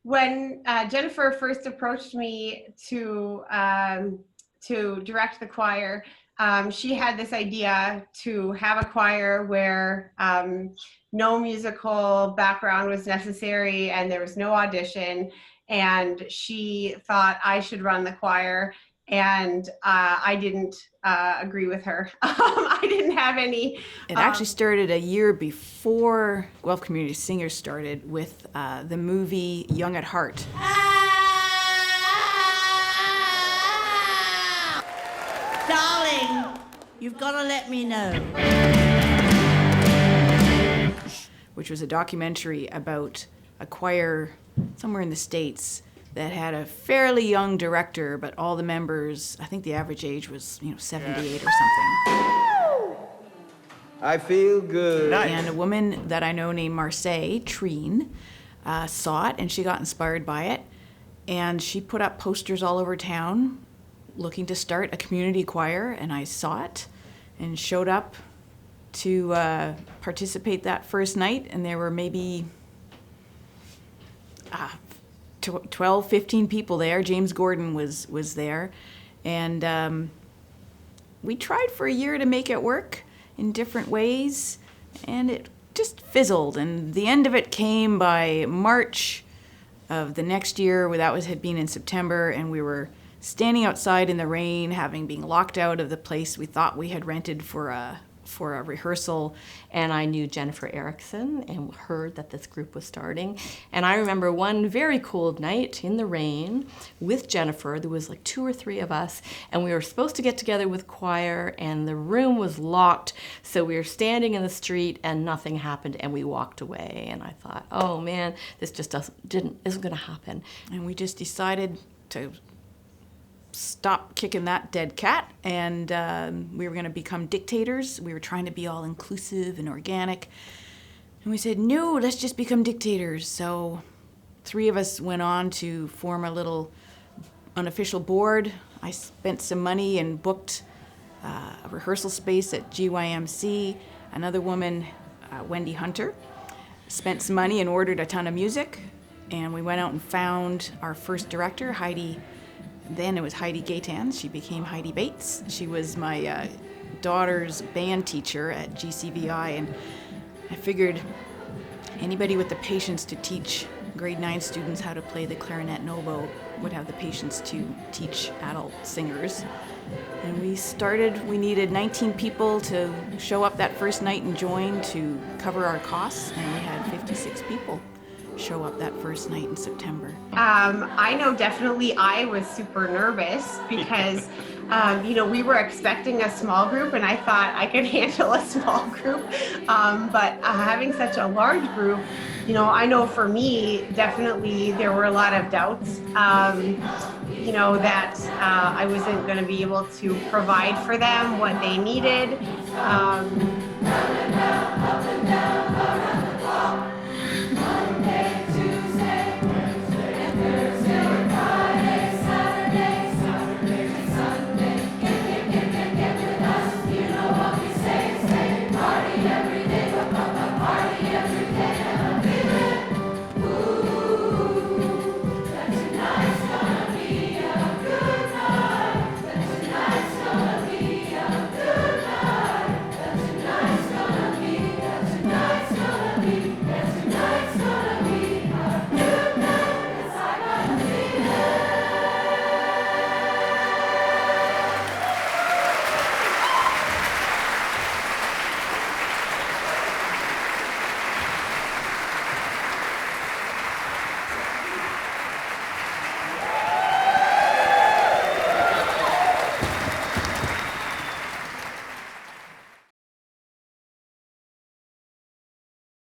When Jennifer first approached me to direct the choir, she had this idea to have a choir where no musical background was necessary and there was no audition. And she thought I should run the choir. And I didn't agree with her. I didn't have any. It actually started a year before Guelph Community Singers started with the movie Young at Heart. Darling, you've got to let me know. Which was a documentary about a choir somewhere in the States that had a fairly young director, but all the members, I think the average age was, 78 or something. I feel good. And a woman that I know named Marseille, Treen, saw it and she got inspired by it. And she put up posters all over town looking to start a community choir, and I saw it and showed up to participate that first night, and there were maybe 12, 15 people there. James Gordon was there, and we tried for a year to make it work in different ways, and it just fizzled, and the end of it came by March of the next year. Had been in September, and we were standing outside in the rain, having been locked out of the place we thought we had rented for a rehearsal. And I knew Jennifer Erickson and heard that this group was starting. And I remember one very cold night in the rain with Jennifer. There was like 2 or 3 of us, and we were supposed to get together with choir, and the room was locked. So we were standing in the street and nothing happened, and we walked away. And I thought, oh man, this just isn't gonna happen. And we just decided to stop kicking that dead cat, and we were going to become Dictators. We were trying to be all inclusive and organic, and we said, no, let's just become Dictators. So 3 of us went on to form a little unofficial board. I spent some money and booked a rehearsal space at GYMC. Another woman, Wendy Hunter, spent some money and ordered a ton of music, and we went out and found our first director, Heidi. Then it was Heidi Gaytan. She became Heidi Bates. She was my daughter's band teacher at GCVI, and I figured anybody with the patience to teach grade 9 students how to play the clarinet and oboe would have the patience to teach adult singers. And we needed 19 people to show up that first night and join to cover our costs, and we had 56 people show up that first night in September. I know definitely I was super nervous because, we were expecting a small group, and I thought I could handle a small group. But having such a large group, I know for me, definitely there were a lot of doubts, that I wasn't going to be able to provide for them what they needed.